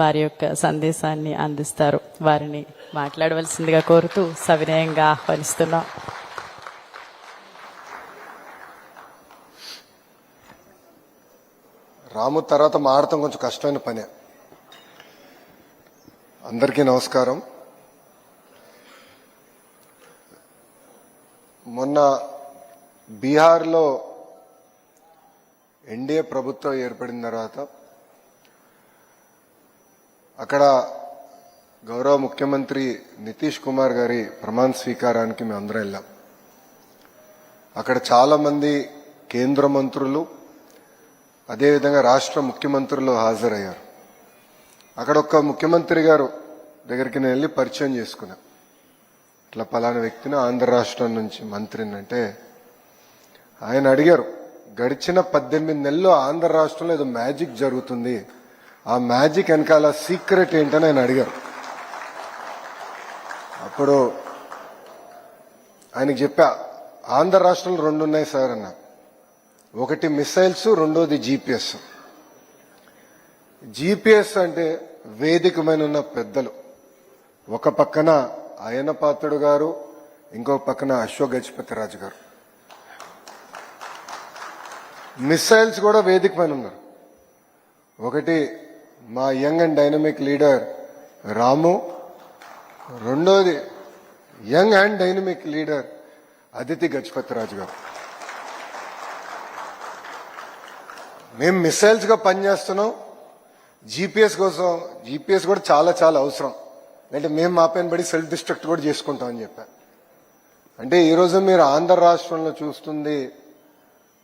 వారి యొక్క సందేశాన్ని అందిస్తారు. వారిని మాట్లాడవలసిందిగా కోరుతూ సవినయంగా ఆహ్వానిస్తున్నాం. రాము తర్వాత మాడటం కొంచెం కష్టమైన పనే. అందరికీ నమస్కారం. మొన్న బీహార్లో ఎన్డీఏ ప్రభుత్వం ఏర్పడిన తర్వాత అక్కడ గౌరవ ముఖ్యమంత్రి నితీష్ కుమార్ గారి ప్రమాణ స్వీకారానికి మేము అందరం వెళ్ళాం. అక్కడ చాలా మంది కేంద్ర మంత్రులు అదేవిధంగా రాష్ట్ర ముఖ్యమంత్రులు హాజరయ్యారు. అక్కడ ఒక ముఖ్యమంత్రి గారు దగ్గరికి నేను వెళ్ళి పరిచయం చేసుకున్నా. ఇట్లా పలానా వ్యక్తిని ఆంధ్ర రాష్ట్రం నుంచి మంత్రిని అంటే ఆయన అడిగారు, గడిచిన 18 నెలల్లో ఆంధ్ర రాష్ట్రంలో ఏదో మ్యాజిక్ జరుగుతుంది, ఆ మ్యాజిక్ వెనకాల సీక్రెట్ ఏంటని ఆయన అడిగారు. అప్పుడు ఆయనకు చెప్పా, ఆంధ్ర రాష్ట్రంలో 2 ఉన్నాయి సార్ అన్న. ఒకటి మిసైల్స్, రెండోది జీపీఎస్. జీపీఎస్ అంటే వేదికమైన ఉన్న పెద్దలు, ఒక పక్కన అయ్యన్న పాత్రుడు గారు, ఇంకొక పక్కన అశోక్ గజపతిరాజు గారు. మిసైల్స్ కూడా వేదికమైన ఉన్నారు. ఒకటి మా యంగ్ అండ్ డైనమిక్ లీడర్ రాము, రెండోది young and dynamic leader Aditi Gajapathiraju గారు. మేము మిసైల్స్ గా పనిచేస్తున్నాం. జీపీఎస్ కోసం, జీపీఎస్ కూడా చాలా చాలా అవసరం. అంటే మేము మా పైన పడి సెల్ఫ్ డిస్ట్రక్ట్ కూడా చేసుకుంటాం అని చెప్పారు. అంటే ఈరోజు మీరు ఆంధ్ర రాష్ట్రంలో చూస్తుంది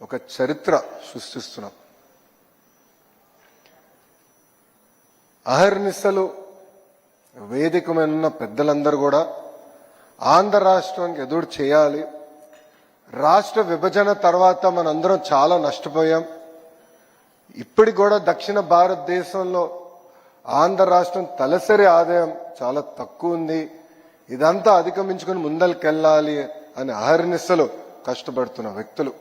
ఒక చరిత్ర సృష్టిస్తున్నాం. అహర్నిశలు వేదికమైన పెద్దలందరూ కూడా ఆంధ్ర రాష్ట్రానికి ఎదురు చేయాలి. రాష్ట్ర విభజన తర్వాత మనందరం చాలా నష్టపోయాం. ఇప్పటికి కూడా దక్షిణ భారతదేశంలో ఆంధ్ర రాష్ట్రం తలసరి ఆదాయం చాలా తక్కువ ఉంది. ఇదంతా అధిగమించుకుని ముందరికెళ్ళాలి అని అహర్నిశలు కష్టపడుతున్న వ్యక్తులు.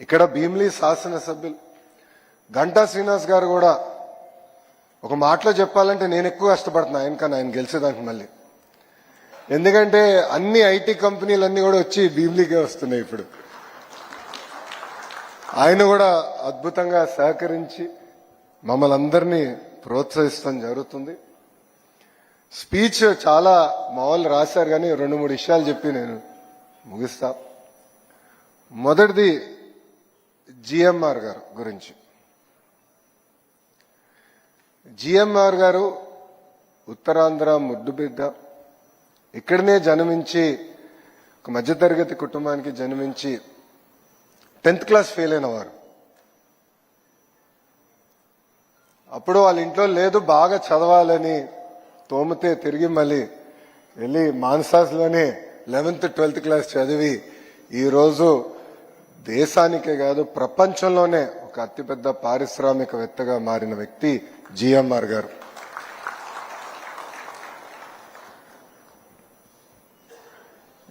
ఇక్కడ భీమిలి శాసనసభ్యులు గంటా శ్రీనివాస్ గారు కూడా ఒక మాటలో చెప్పాలంటే నేను ఎక్కువ కష్టపడుతున్నా ఆయనకన్నా, ఆయన గెలిచేదానికి మళ్ళీ. ఎందుకంటే అన్ని ఐటీ కంపెనీలన్నీ కూడా వచ్చి భీమిలికే వస్తున్నాయి. ఇప్పుడు ఆయన కూడా అద్భుతంగా సహకరించి మమ్మల్ని అందరినీ ప్రోత్సహిస్తాం జరుగుతుంది. స్పీచ్ చాలా మామూలు రాశారు, కానీ 2-3 విషయాలు చెప్పి నేను ముగిస్తా. మొదటిది జిఎంఆర్ గారు గురించి. జిఎంఆర్ గారు ఉత్తరాంధ్ర ముద్దుబిడ్డ. ఇక్కడనే జన్మించి ఒక మధ్యతరగతి కుటుంబానికి జన్మించి 10th క్లాస్ ఫెయిల్ అయిన వారు. అప్పుడు వాళ్ళ ఇంట్లో లేదు, బాగా చదవాలని తోమితే తిరిగి మళ్ళీ వెళ్ళి మాన్సాస్లోనే 11th 12th క్లాస్ చదివి ఈరోజు దేశానికే కాదు ప్రపంచంలోనే ఒక అతిపెద్ద పారిశ్రామికవేత్తగా మారిన వ్యక్తి జిఎంఆర్ గారు.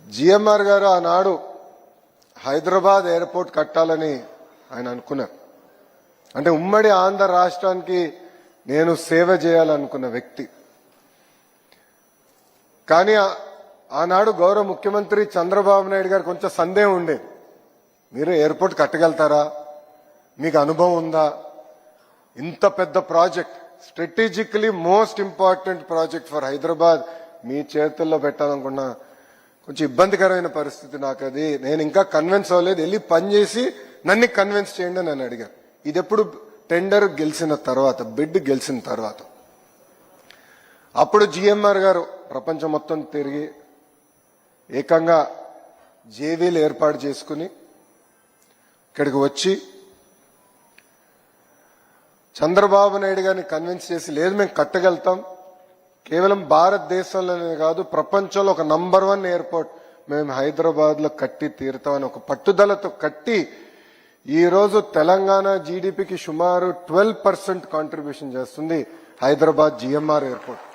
జిఎంఆర్ గారు ఆనాడు హైదరాబాద్ ఎయిర్పోర్ట్ కట్టాలని ఆయన అనుకున్నారు. అంటే ఉమ్మడి ఆంధ్ర రాష్ట్రానికి నేను సేవ చేయాలనుకున్న వ్యక్తి. కానీ ఆనాడు గౌరవ ముఖ్యమంత్రి చంద్రబాబు నాయుడు గారు కొంచెం సందేహం ఉండేది. మీరు ఎయిర్పోర్ట్ కట్టగలుగుతారా, మీకు అనుభవం ఉందా, ఇంత పెద్ద project, strategically most important project for Hyderabad మీ చేతుల్లో పెట్టాలనుకున్నా. కొంచెం ఇబ్బందికరమైన పరిస్థితి నాకు. అది నేను ఇంకా కన్విన్స్ అవ్వలేదు, వెళ్ళి పనిచేసి నన్ను కన్విన్స్ చేయండి అని నన్ను అడిగారు. ఇది ఎప్పుడు టెండర్ గెలిచిన తర్వాత, బిడ్ గెలిచిన తర్వాత. అప్పుడు జిఎంఆర్ గారు ప్రపంచం మొత్తం తిరిగి ఏకంగా జేవీలు ఏర్పాటు చేసుకుని ఇక్కడికి వచ్చి చంద్రబాబు నాయుడు గారిని కన్విన్స్ చేసి, లేదు మేము కట్టగలుగుతాం, కేవలం భారతదేశంలోనే కాదు ప్రపంచంలో ఒక నంబర్ 1 ఎయిర్పోర్ట్ మేము హైదరాబాద్ లో కట్టి తీరుతామని ఒక పట్టుదలతో కట్టి ఈ రోజు తెలంగాణ జీడిపికి సుమారు 12% కాంట్రిబ్యూషన్ చేస్తుంది హైదరాబాద్ జిఎంఆర్ ఎయిర్పోర్ట్.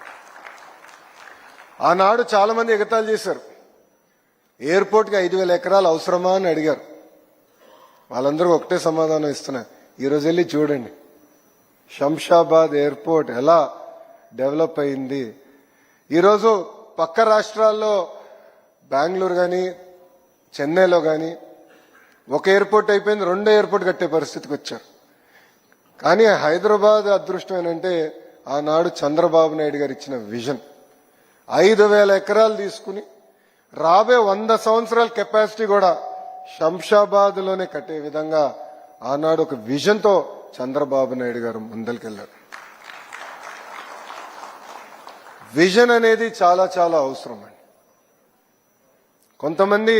ఆనాడు చాలా మంది ఎగతాళి చేశారు, ఎయిర్పోర్ట్ కి 5,000 ఎకరాలు అవసరమా అని అడిగారు. వాళ్ళందరూ ఒకటే సమాధానం ఇస్తున్నా, ఈ రోజు వెళ్ళి చూడండి శంషాబాద్ ఎయిర్పోర్ట్ ఎలా డెవలప్ అయింది. ఈరోజు పక్క రాష్ట్రాల్లో బెంగళూరు కానీ చెన్నైలో కానీ ఒక ఎయిర్పోర్ట్ అయిపోయింది, రెండో ఎయిర్పోర్ట్ కట్టే పరిస్థితికి వచ్చారు. కానీ హైదరాబాద్ అదృష్టం ఏంటంటే ఆనాడు చంద్రబాబు నాయుడు గారు ఇచ్చిన విజన్ 5,000 ఎకరాలు తీసుకుని రాబోయే 100 సంవత్సరాల కెపాసిటీ కూడా శంషాబాద్ లోనే కట్టే విధంగా ఆనాడు ఒక విజన్ తో చంద్రబాబు నాయుడు గారు ముందరికెళ్లారు. విజన్ అనేది చాలా చాలా అవసరం అండి. కొంతమంది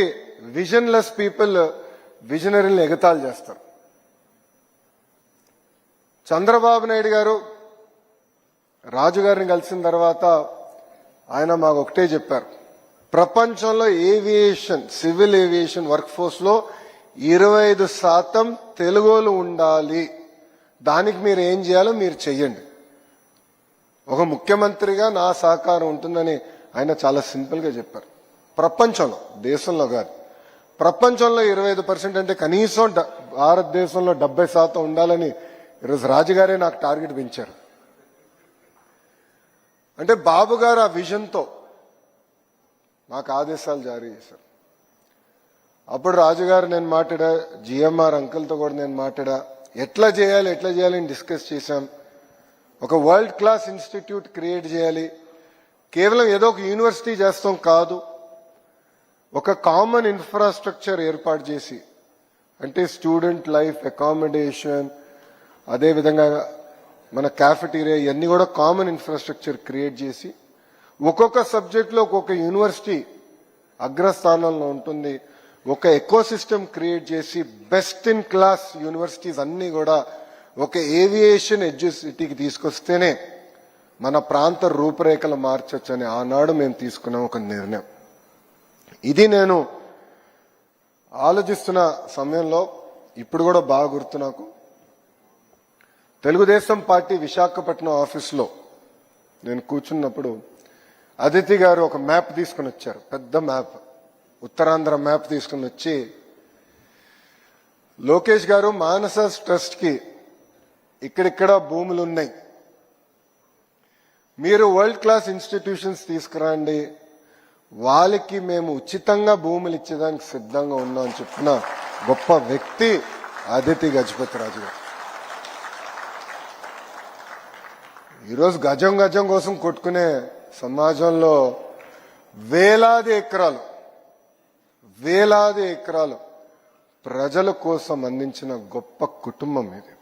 విజన్లెస్ పీపుల్ విజనరీని ఎగతాళి చేస్తారు. చంద్రబాబు నాయుడు గారు రాజు గారిని కలిసిన తర్వాత ఆయన మాకు ఒకటే చెప్పారు, ప్రపంచంలో aviation civil aviation work force లో 25% తెలుగోలు ఉండాలి, దానికి మీరు ఏం చేయాలో మీరు చెయ్యండి. ఒక ముఖ్యమంత్రిగా నా సహకారం ఉంటుందని ఆయన చాలా సింపుల్ గా చెప్పారు. ప్రపంచంలో, దేశంలో కాదు, ప్రపంచంలో 25% అంటే కనీసం భారతదేశంలో 70% ఉండాలని ఈరోజు రాజుగారే నాకు టార్గెట్ పెంచారు. అంటే బాబు గారు ఆ విజన్తో నాకు ఆదేశాలు జారీ చేశారు. అప్పుడు రాజుగారు నేను మాట్లాడా, జిఎంఆర్ అంకుల్తో కూడా నేను మాట్లాడా, ఎట్లా చేయాలి డిస్కస్ చేశాం. ఒక వరల్డ్ క్లాస్ ఇన్స్టిట్యూట్ క్రియేట్ చేయాలి, కేవలం ఏదో ఒక యూనివర్సిటీ చేస్తాం కాదు, ఒక కామన్ ఇన్ఫ్రాస్ట్రక్చర్ ఏర్పాటు చేసి, అంటే స్టూడెంట్ లైఫ్ అకామిడేషన్, అదేవిధంగా మన క్యాఫెటీరియా, ఇవన్నీ కూడా కామన్ ఇన్ఫ్రాస్ట్రక్చర్ క్రియేట్ చేసి ఒక్కొక్క సబ్జెక్ట్లో ఒక్కొక్క యూనివర్సిటీ అగ్రస్థానంలో ఉంటుంది. ఒక ఎకోసిస్టమ్ క్రియేట్ చేసి బెస్ట్ ఇన్ క్లాస్ యూనివర్సిటీస్ అన్ని కూడా ఒక ఏవియేషన్ ఎడ్యుసిటీకి తీసుకొస్తేనే మన ప్రాంత రూపురేఖలు మార్చొచ్చని ఆనాడు మేము తీసుకున్నాం ఒక నిర్ణయం. ఇది నేను ఆలోచిస్తున్న సమయంలో ఇప్పుడు కూడా బాగా గుర్తు నాకు, తెలుగుదేశం పార్టీ విశాఖపట్నం ఆఫీస్లో నేను కూర్చున్నప్పుడు అదితి గారు ఒక మ్యాప్ తీసుకుని వచ్చారు, పెద్ద మ్యాప్, ఉత్తరాంధ్ర మ్యాప్ తీసుకుని వచ్చి, లోకేష్ గారు మానస ట్రస్ట్ కి ఇక్కడిక్కడ భూములు ఉన్నాయి, మీరు వరల్డ్ క్లాస్ ఇన్స్టిట్యూషన్స్ తీసుకురండి, వాళ్ళకి మేము ఉచితంగా భూములు ఇచ్చేదానికి సిద్ధంగా ఉన్నాం అని చెప్పిన గొప్ప వ్యక్తి అదితి గజపతి రాజు గారు. ఈరోజు గజం గజం కోసం కొట్టుకునే సమాజంలో వేలాది ఎకరాలు ప్రజల కోసం అందించిన గొప్ప కుటుంబం ఇది.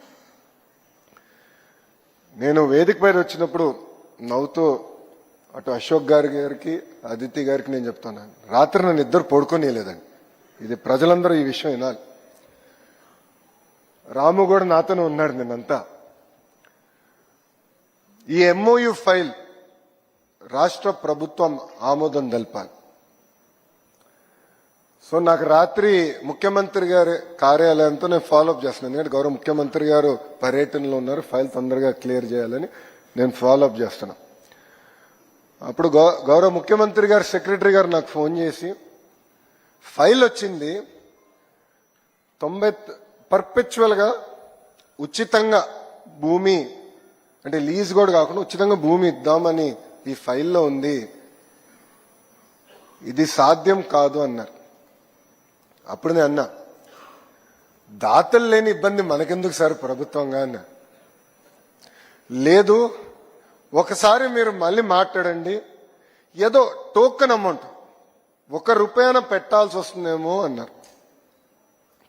నేను వేదిక పైన వచ్చినప్పుడు నవ్వుతూ అటు అశోక్ గారికి అదితి గారికి నేను చెప్తున్నాను, రాత్రి నన్ను ఇద్దరు పడుకోనియలేదండి. ఇది ప్రజలందరూ ఈ విషయం వినాలి. రాము కూడా నాతోనే ఉన్నాడు నిన్నంతా. ఈ ఎంఓయు ఫైల్ రాష్ట్ర ప్రభుత్వం ఆమోదం తెలపాలి. సో నాకు రాత్రి ముఖ్యమంత్రి గారి కార్యాలయంతో నేను ఫాలోఅప్ చేస్తున్నాను, ఎందుకంటే గౌరవ ముఖ్యమంత్రి గారు పర్యటనలో ఉన్నారు, ఫైల్ తొందరగా క్లియర్ చేయాలని నేను ఫాలోఅప్ చేస్తున్నా. అప్పుడు గౌరవ ముఖ్యమంత్రి గారు సెక్రటరీ గారు నాకు ఫోన్ చేసి, ఫైల్ వచ్చింది, 90 పర్పెచువల్ గా ఉచితంగా భూమి, అంటే లీజ్ కూడా కాకుండా ఉచితంగా భూమి ఇద్దామని ఈ ఫైల్లో ఉంది, ఇది సాధ్యం కాదు అన్నారు. అప్పుడు నేను అన్నా, దాతలు లేని ఇబ్బంది మనకెందుకు సార్ ప్రభుత్వంగా అన్నా. లేదు, ఒకసారి మీరు మళ్ళీ మాట్లాడండి, ఏదో టోకెన్ అమౌంట్ ₹1 పెట్టాల్సి వస్తుందేమో అన్నారు.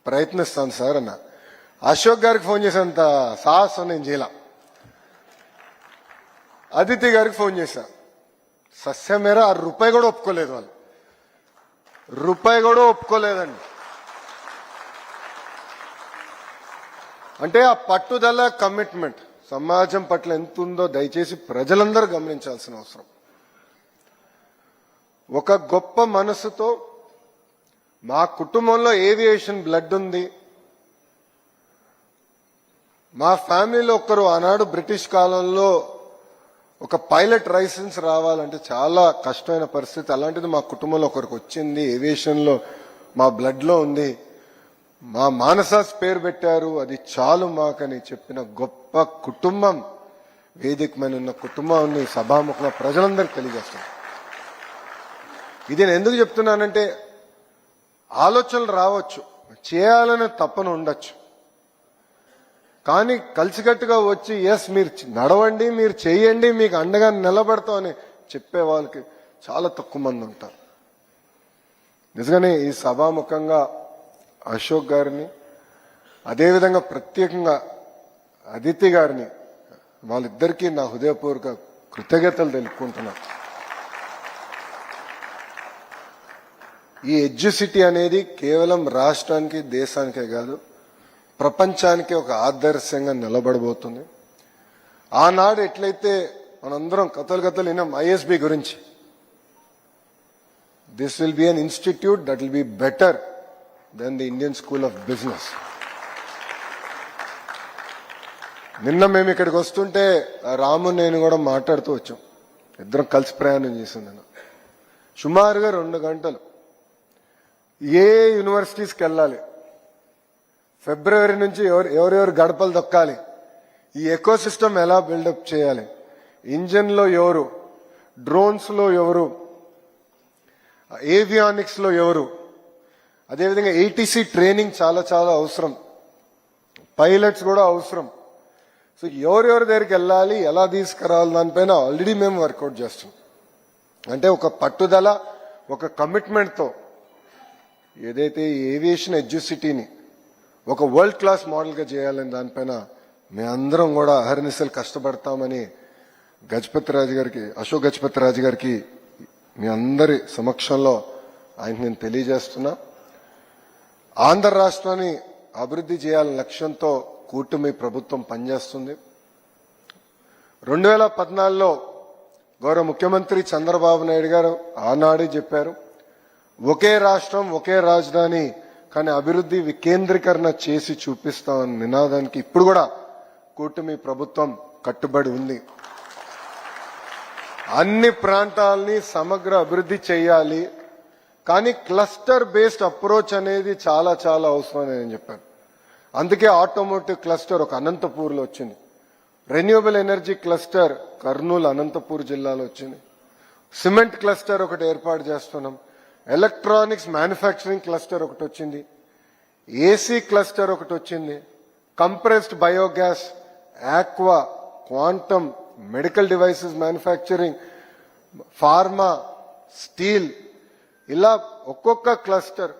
ప్రయత్నిస్తాను సార్ అన్నా. అశోక్ గారికి ఫోన్ చేసేంత సాహసం నేను చేయాల. అదితి గారికి ఫోన్ చేశా, సస్యమేర ₹1 కూడా ఒప్పుకోలేదు, వాళ్ళు ₹1 కూడా ఒప్పుకోలేదండి. అంటే ఆ పట్టుదల, కమిట్మెంట్ సమాజం పట్ల ఎంత ఉందో దయచేసి ప్రజలందరూ గమనించాల్సిన అవసరం. ఒక గొప్ప మనసుతో మా కుటుంబంలో ఏవియేషన్ బ్లడ్ ఉంది. మా ఫ్యామిలీలో ఒకరు ఆనాడు బ్రిటిష్ కాలంలో ఒక పైలట్ లైసెన్స్ రావాలంటే చాలా కష్టమైన పరిస్థితి, అలాంటిది మా కుటుంబంలో ఒకరికి వచ్చింది, ఏవియేషన్ లో మా బ్లడ్ లో ఉంది, మా మానసాస్ పేరు పెట్టారు, అది చాలు మాకని చెప్పిన గొప్ప గొప్ప కుటుంబం వేదిక మీద ఉన్న కుటుంబాన్ని సభాముఖంగా ప్రజలందరికీ తెలియజేస్తాను. ఇది నేను ఎందుకు చెప్తున్నానంటే ఆలోచనలు రావచ్చు, చేయాలనే తపన ఉండొచ్చు, కానీ కలిసికట్టుగా వచ్చి ఎస్ మీరు నడవండి, మీరు చేయండి, మీకు అండగా నిలబడతాం అని చెప్పే వాళ్ళకి చాలా తక్కువ మంది ఉంటారు. నిజంగానే ఈ సభాముఖంగా అశోక్ గారిని, అదేవిధంగా ప్రత్యేకంగా అదితి గారిని, వాళ్ళిద్దరికీ నా హృదయపూర్వక కృతజ్ఞతలు తెలుపుకుంటున్నాను. ఈ ఎడ్యుసిటీ అనేది కేవలం రాష్ట్రానికి దేశానికే కాదు, ప్రపంచానికి ఒక ఆదర్శంగా నిలబడబోతుంది. ఆనాడు ఎట్లయితే మనందరం కథలు విన్నాం ఐఎస్బి గురించి, this will be an institute that will be better than the Indian School of Business. నిన్న మేము ఇక్కడికి వస్తుంటే రాము నేను కూడా మాట్లాడుతూ వచ్చాం, ఇద్దరం కలిసి ప్రయాణం చేసింది. సుమారుగా 2 గంటలు ఏ యూనివర్సిటీస్కి వెళ్ళాలి, ఫిబ్రవరి నుంచి ఎవరెవరు గడపలు దొక్కాలి, ఈ ఎకో సిస్టమ్ ఎలా బిల్డప్ చేయాలి, ఇంజన్లో ఎవరు, డ్రోన్స్లో ఎవరు, ఏవియానిక్స్లో ఎవరు, అదేవిధంగా ఏటీసీ ట్రైనింగ్ చాలా చాలా అవసరం, పైలట్స్ కూడా అవసరం. సో ఎవరెవరి దగ్గరికి వెళ్ళాలి, ఎలా తీసుకురావాలి, దానిపైన ఆల్రెడీ మేము వర్కౌట్ చేస్తాం. అంటే ఒక పట్టుదల, ఒక కమిట్మెంట్తో ఏదైతే ఏవియేషన్ ఎడ్యుసిటీని ఒక వరల్డ్ క్లాస్ మోడల్గా చేయాలని దానిపైన మేమందరం కూడా అహర్నిశలు కష్టపడతామని అశోక్ గజపతి రాజు గారికి మీ అందరి సమక్షంలో ఆయనకు నేను తెలియజేస్తున్నా. ఆంధ్ర రాష్ట్రాన్ని అభివృద్ధి చేయాలనే లక్ష్యంతో కూటమి ప్రభుత్వం పనిచేస్తుంది. 2014లో గౌరవ ముఖ్యమంత్రి చంద్రబాబు నాయుడు గారు ఆనాడే చెప్పారు, ఒకే రాష్ట్రం ఒకే రాజధాని, కానీ అభివృద్ధి వికేంద్రీకరణ చేసి చూపిస్తామని నినాదానికి ఇప్పుడు కూడా కూటమి ప్రభుత్వం కట్టుబడి ఉంది. అన్ని ప్రాంతాలని సమగ్ర అభివృద్ధి చేయాలి, కానీ క్లస్టర్ బేస్డ్ అప్రోచ్ అనేది చాలా చాలా అవసరం అని నేను చెప్పాను. అందుకే ఆటోమోటివ్ క్లస్టర్ ఒక అనంతపూర్లో వచ్చింది, renewable energy cluster Kurnool Anantapur జిల్లాలో వచ్చింది, సిమెంట్ క్లస్టర్ ఒకటి ఏర్పాటు చేస్తున్నాం, ఎలక్ట్రానిక్స్ మ్యానుఫ్యాక్చరింగ్ క్లస్టర్ ఒకటి వచ్చింది, ఏసీ క్లస్టర్ ఒకటి వచ్చింది, compressed biogas, aqua, quantum, medical devices manufacturing, pharma, steel, ఇలా ఒక్కొక్క క్లస్టర్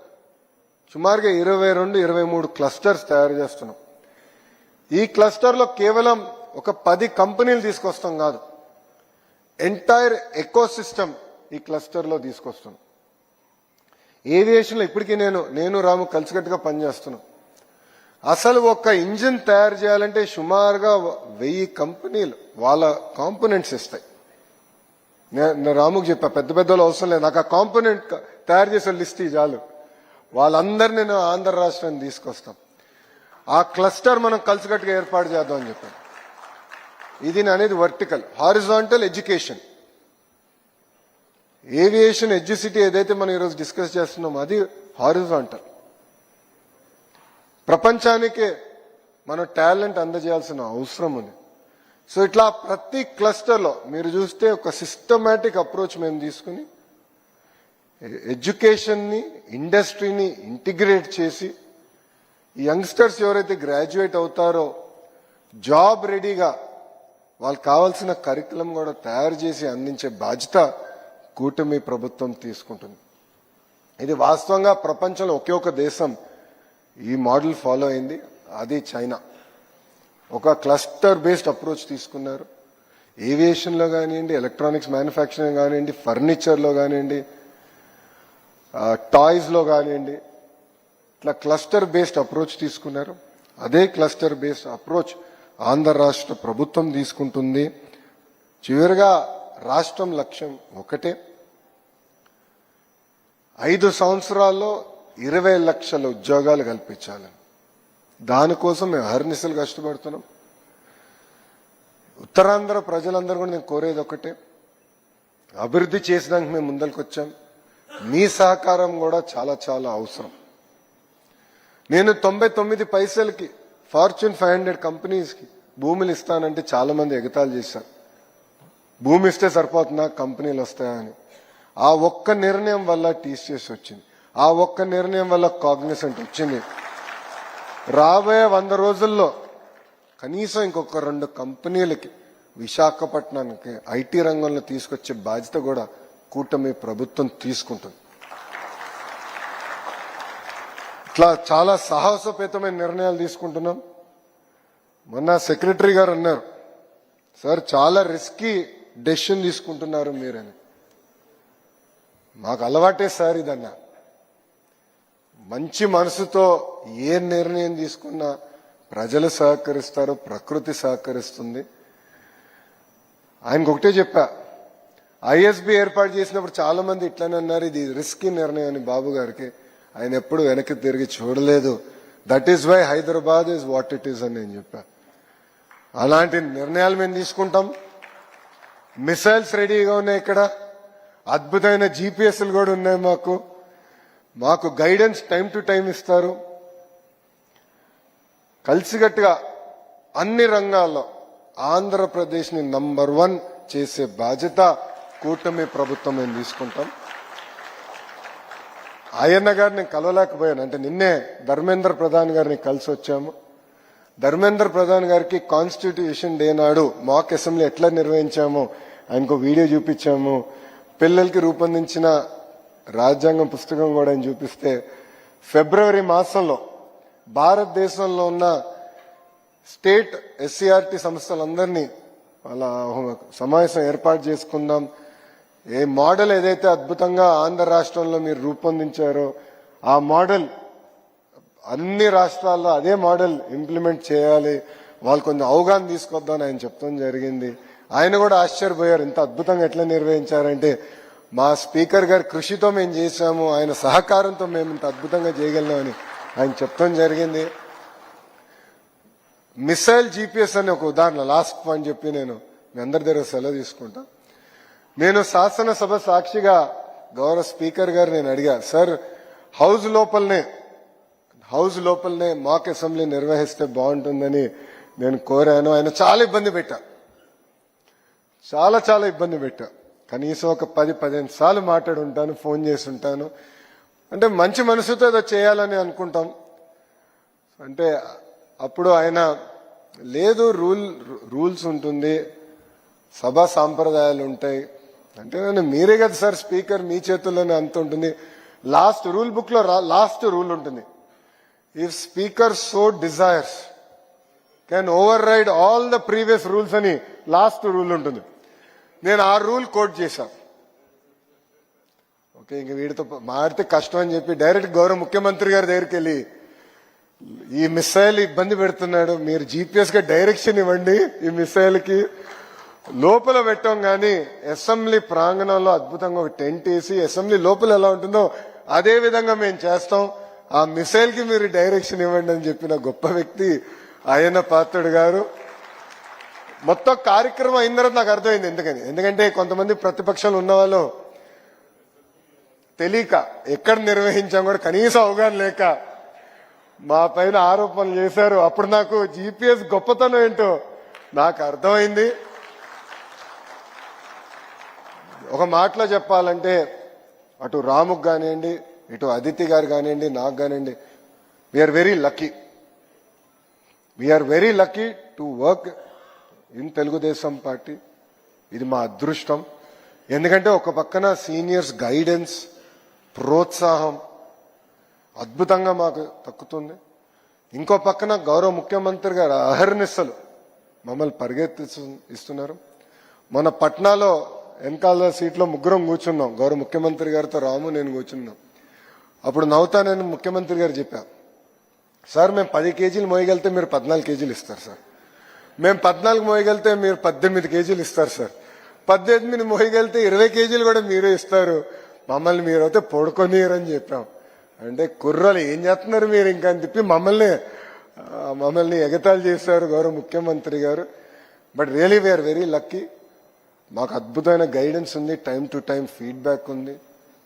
సుమారుగా 22-23 క్లస్టర్స్ తయారు చేస్తున్నాం. ఈ క్లస్టర్లో కేవలం ఒక 10 కంపెనీలు తీసుకొస్తాం కాదు, ఎంటైర్ ఎకో సిస్టమ్ ఈ క్లస్టర్లో తీసుకొస్తున్నాం. ఏవియేషన్లో ఇప్పటికీ నేను రాము కలిసికట్టుగా పనిచేస్తున్నాం. అసలు ఒక ఇంజిన్ తయారు చేయాలంటే సుమారుగా 1000 కంపెనీలు వాళ్ళ కాంపోనెంట్స్ ఇస్తాయి. నేను రాముకు చెప్పా, పెద్ద పెద్దలు అవసరం లేదు, నాకు ఆ కాంపోనెంట్ తయారు చేసే లిస్ట్ చాలు, వాళ్ళందరినీ నేను ఆంధ్ర రాష్ట్రాన్ని తీసుకొస్తాం. ఆ క్లస్టర్ మనం కలిసికట్టుగా ఏర్పాటు చేద్దాం అని చెప్పాను. ఇది అనేది vertical. Horizontal education, aviation educity ఏదైతే మనం ఈరోజు డిస్కస్ చేస్తున్నామో అది హారిజాంటల్. ప్రపంచానికే మనం టాలెంట్ అందజేయాల్సిన అవసరం ఉంది. సో ఇట్లా ప్రతి క్లస్టర్లో మీరు చూస్తే ఒక సిస్టమేటిక్ అప్రోచ్ మేము తీసుకుని ఎడ్యుకేషన్ని, ఇండస్ట్రీని ఇంటిగ్రేట్ చేసి యంగ్స్టర్స్ ఎవరైతే గ్రాడ్యుయేట్ అవుతారో జాబ్ రెడీగా వాళ్ళకి కావాల్సిన కరికులం కూడా తయారు చేసి అందించే బాధ్యత కూటమి ప్రభుత్వం తీసుకుంటుంది. ఇది వాస్తవంగా ప్రపంచంలో ఒకే ఒక దేశం ఈ మోడల్ ఫాలో అయింది, అది చైనా. ఒక క్లస్టర్ బేస్డ్ అప్రోచ్ తీసుకున్నారు. ఏవియేషన్లో కానివ్వండి, ఎలక్ట్రానిక్స్ మ్యానుఫ్యాక్చరింగ్ కానివ్వండి, ఫర్నిచర్లో కానివ్వండి, టాయ్స్లో కానివ్వండి, ఇట్లా క్లస్టర్ బేస్డ్ అప్రోచ్ తీసుకున్నారు. అదే క్లస్టర్ బేస్డ్ అప్రోచ్ ఆంధ్ర రాష్ట్ర ప్రభుత్వం తీసుకుంటుంది. చివరిగా రాష్ట్రం లక్ష్యం ఒకటే, 5 సంవత్సరాల్లో 20 లక్షల ఉద్యోగాలు కల్పించాలని. దానికోసం మేము అహర్నిశలు కష్టపడుతున్నాం. ఉత్తరాంధ్ర ప్రజలందరూ కూడా నేను కోరేది ఒకటే, అభివృద్ధి చేసడానికి మేము ముందరికి వచ్చాం, మీ సహకారం కూడా చాలా చాలా అవసరం. నేను 99 పైసలకి ఫార్చ్యూన్ 500 కంపెనీస్కి భూములు ఇస్తానంటే చాలా మంది ఎగతాళి చేశారు. భూమి ఇస్తే సరిపోతుందా, కంపెనీలు వస్తాయని. ఆ ఒక్క నిర్ణయం వల్ల టీసీఎస్ వచ్చింది, ఆ ఒక్క నిర్ణయం వల్ల కాగ్నిసెంట్ వచ్చింది. రాబోయే 100 రోజుల్లో కనీసం ఇంకొక 2 కంపెనీలకి విశాఖపట్నానికి ఐటీ రంగంలో తీసుకొచ్చే బాధ్యత కూడా కూటమి ప్రభుత్వం తీసుకుంటుంది. ఇట్లా చాలా సాహసోపేతమైన నిర్ణయాలు తీసుకుంటున్నాం. మొన్న సెక్రటరీ గారు అన్నారు, సార్ చాలా రిస్కీ డెసిషన్ తీసుకుంటున్నారు మీరని. మాకు అలవాటే సార్ ఇదన్నా. మంచి మనసుతో ఏ నిర్ణయం తీసుకున్నా ప్రజలు సహకరిస్తారు, ప్రకృతి సహకరిస్తుంది. ఆయనకు ఒకటే చెప్పా, ఐఎస్బి ఏర్పాటు చేసినప్పుడు చాలా మంది ఇట్లానే అన్నారు, ఇది రిస్కీ నిర్ణయం అని. బాబు గారికి ఆయన ఎప్పుడు వెనక్కి తిరిగి చూడలేదు. That is why Hyderabad is what it is అని నేను చెప్పా. అలాంటి నిర్ణయాలు మేము తీసుకుంటాం. మిసైల్స్ రెడీగా ఉన్నాయి, ఇక్కడ అద్భుతమైన జీపీఎస్లు కూడా ఉన్నాయి. మాకు గైడెన్స్ టైం టు టైం ఇస్తారు. కలిసికట్టుగా అన్ని రంగాల్లో ఆంధ్రప్రదేశ్ ని నంబర్ 1 చేసే బాధ్యత కూటమి ప్రభుత్వం మేము తీసుకుంటాం. ఆయన్న గారిని కలవలేకపోయాను, అంటే నిన్నే ధర్మేంద్ర ప్రధాన్ గారిని కలిసి వచ్చాము. ధర్మేంద్ర ప్రధాన్ గారికి కాన్స్టిట్యూషన్ డే నాడు మాక్ అసెంబ్లీ ఎట్లా నిర్వహించామో ఆయనకు వీడియో చూపించాము. పిల్లలకి రూపొందించిన రాజ్యాంగం పుస్తకం కూడా ఆయన చూపిస్తే, ఫిబ్రవరి మాసంలో భారతదేశంలో ఉన్న స్టేట్ ఎస్సీఆర్టీ సంస్థలందరినీ వాళ్ళ సమావేశం ఏర్పాటు చేసుకుందాం. ఏ మోడల్ ఏదైతే అద్భుతంగా ఆంధ్ర రాష్ట్రంలో మీరు రూపొందించారో ఆ మోడల్ అన్ని రాష్ట్రాల్లో అదే మోడల్ ఇంప్లిమెంట్ చేయాలి, వాళ్ళు కొంచెం అవగాహన తీసుకొద్దామని ఆయన చెప్తాం జరిగింది. ఆయన కూడా ఆశ్చర్యపోయారు, ఇంత అద్భుతంగా ఎట్లా నిర్వహించారంటే మా స్పీకర్ గారి కృషితో మేము చేశాము, ఆయన సహకారంతో మేము ఇంత అద్భుతంగా చేయగలిగామని ఆయన చెప్తాం జరిగింది. మిసైల్ జీపీఎస్ అని ఒక ఉదాహరణ, లాస్ట్ పాయింట్ చెప్పి నేను మీ అందరి దగ్గర సెలవు తీసుకుంటా. నేను శాసనసభ సాక్షిగా గౌరవ స్పీకర్ గారు నేను అడిగా, సార్ హౌస్ లోపలనే మాక్ అసెంబ్లీ నిర్వహిస్తే బాగుంటుందని నేను కోరాను. ఆయన చాలా ఇబ్బంది పెట్టా, చాలా ఇబ్బంది పెట్టా. కనీసం ఒక 10-15 సార్లు మాట్లాడి ఉంటాను, ఫోన్ చేసి ఉంటాను. అంటే మంచి మనసుతో ఏదో చేయాలని అనుకుంటాం. అంటే అప్పుడు ఆయన లేదు, రూల్స్ ఉంటుంది, సభా సాంప్రదాయాలు ఉంటాయి. అంటే మీరే కదా సార్ స్పీకర్, మీ చేతుల్లోనే అంత ఉంటుంది. లాస్ట్ రూల్ బుక్ లో లాస్ట్ రూల్ ఉంటుంది, if speaker so desires can override all the previous rules అని లాస్ట్ రూల్ ఉంటుంది. నేను ఆ రూల్ కోట్ చేశా. ఓకే, ఇంక వీడితో మాడితే కష్టం అని చెప్పి డైరెక్ట్ గౌరవ ముఖ్యమంత్రి గారి దగ్గరికి వెళ్ళి, ఈ మిసైల్ ఇబ్బంది పెడుతున్నాడు, మీరు జీపీఎస్ గా డైరెక్షన్ ఇవ్వండి, ఈ మిసైల్ కి లోపల పెట్టాం. కానీ అసెంబ్లీ ప్రాంగణంలో అద్భుతంగా ఒక టెంట్ వేసి అసెంబ్లీ లోపల ఎలా ఉంటుందో అదే విధంగా మేము చేస్తాం, ఆ మిసైల్ కి మీరు డైరెక్షన్ ఇవ్వండి అని చెప్పిన గొప్ప వ్యక్తి అయ్యన్న పాత్రుడు గారు. మొత్తం కార్యక్రమం అయిన తర్వాత నాకు అర్థమైంది ఎందుకంటే కొంతమంది ప్రతిపక్షాలు ఉన్న వాళ్ళు తెలియక ఎక్కడ నిర్వహించాం కూడా కనీసం అవగాహన లేక మా పైన ఆరోపణలు చేశారు. అప్పుడు నాకు జీపీఎస్ గొప్పతనం ఏంటో నాకు అర్థమైంది. ఒక మాటలో చెప్పాలంటే అటు రాముకు కానివ్వండి, ఇటు అదితి గారు కానివ్వండి, నాకు కానివ్వండి, we are very lucky to work in Telugu Desam party. ఇది మా అదృష్టం. ఎందుకంటే ఒక పక్కన సీనియర్స్ గైడెన్స్, ప్రోత్సాహం అద్భుతంగా మాకు దక్కుతుంది. ఇంకో పక్కన గౌరవ ముఖ్యమంత్రి గారు అహర్నిశలు మమ్మల్ని పరిగెత్తిస్తున్నారు. మన పట్నాలో వెనకాల సీట్లో ముగ్గురం కూర్చున్నాం, గౌరవ ముఖ్యమంత్రి గారితో రాము నేను కూర్చున్నాం. అప్పుడు నవ్వుతానని ముఖ్యమంత్రి గారు చెప్పా, సార్ మేము 10 కేజీలు మోయగలితే మీరు 14 కేజీలు ఇస్తారు సార్, మేము 14 మోయగలితే మీరు 18 కేజీలు ఇస్తారు సార్, 18 మోయగలితే 20 కేజీలు కూడా మీరే ఇస్తారు, మమ్మల్ని మీరైతే పడుకోనీయరని చెప్పాం. అంటే కుర్రలు ఏం చేస్తున్నారు మీరు ఇంకా అని చెప్పి మమ్మల్ని ఎగతాళి చేశారు గౌరవ ముఖ్యమంత్రి గారు. But really we're very lucky. మాకు అద్భుతమైన గైడెన్స్ ఉంది, టైం టు టైం ఫీడ్బ్యాక్ ఉంది.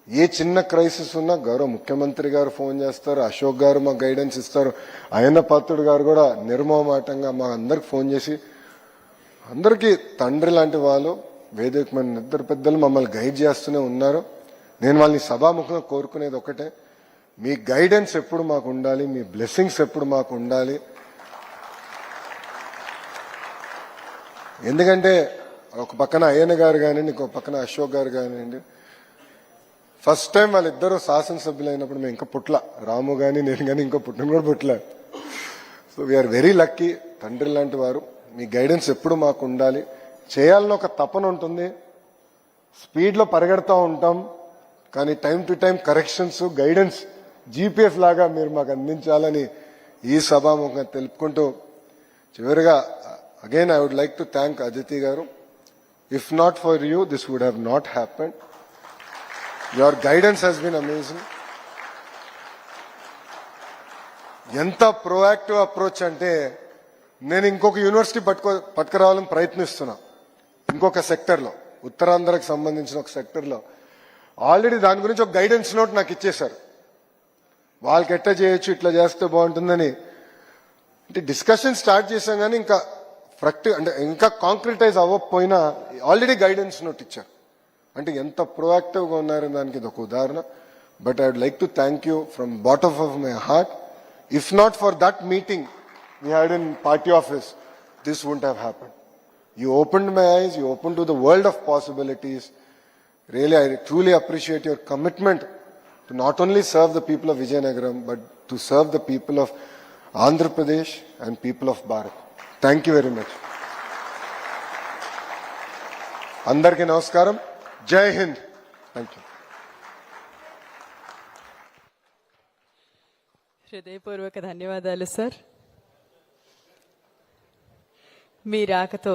ఏ చిన్న క్రైసిస్ ఉన్నా గౌరవ ముఖ్యమంత్రి గారు ఫోన్ చేస్తారు, అశోక్ గారు మాకు గైడెన్స్ ఇస్తారు, అయ్యన్న పాత్రుడు గారు కూడా నిర్మోహమాటంగా మా అందరికి ఫోన్ చేసి, అందరికీ తండ్రి లాంటి వాళ్ళు వేదిక మన ఇద్దరు పెద్దలు మమ్మల్ని గైడ్ చేస్తూనే ఉన్నారు. నేను వాళ్ళని సభాముఖంగా కోరుకునేది ఒకటే, మీ గైడెన్స్ ఎప్పుడు మాకు ఉండాలి, మీ బ్లెస్సింగ్స్ ఎప్పుడు మాకు ఉండాలి. ఎందుకంటే ఒక పక్కన అయ్యన్న గారు కానివ్వండి, ఇంకో పక్కన అశోక్ గారు కానివ్వండి, ఫస్ట్ టైం వాళ్ళిద్దరూ శాసనసభ్యులు అయినప్పుడు మేము ఇంకా పుట్ల, రాము కానీ నేను కానీ ఇంకో పుట్టిన కూడా పుట్ల. So we are very lucky. తండ్రి లాంటి వారు, మీ గైడెన్స్ ఎప్పుడు మాకు ఉండాలి. చేయాలని ఒక తపన ఉంటుంది, స్పీడ్లో పరిగెడతా ఉంటాం, కానీ time to time corrections, guidance GPS లాగా మీరు మాకు అందించాలని ఈ సభాముఖంగా తెలుపుకుంటూ, చివరిగా again I would like to thank Aditi గారు. If not for you this would have not happened. Your guidance has been amazing. ఎంత ప్రోయాక్టివ్ అప్రోచ్ అంటే, నేను ఇంకొక యూనివర్సిటీ పట్టుకురావాలని ప్రయత్నిస్తున్నా. ఇంకొక సెక్టర్లో, ఉత్తరాంధ్రకు సంబంధించిన ఒక సెక్టర్లో ఆల్రెడీ దాని గురించి ఒక గైడెన్స్ నోట్ నాకు ఇచ్చేశారు. వాళ్ళకి ఎట్లా చేయొచ్చు, ఇట్లా చేస్తే బాగుంటుందని. అంటే డిస్కషన్ స్టార్ట్ చేశాం కానీ ఇంకా ఇంకా కాంక్రిటైజ్ అవ్వకపోయినా ఆల్రెడీ గైడెన్స్ నోట్ ఇచ్చారు. అంటే ఎంత ప్రోయాక్టివ్గా ఉన్నారని దానికి ఇది ఒక ఉదాహరణ. But I would like to thank you from bottom of my heart. If not for that meeting we had in party office, this wouldn't have happened. You opened my eyes, you opened to the world of possibilities. Really, I truly appreciate your commitment to not only serve the people of Vijayanagaram, but to serve the people of Andhra Pradesh and people of Bharat. Thank you very much. Andarki namaskaram. Jai Hind. Thank you. హృదయపూర్వక ధన్యవాదాలు sir. మీ రాకతో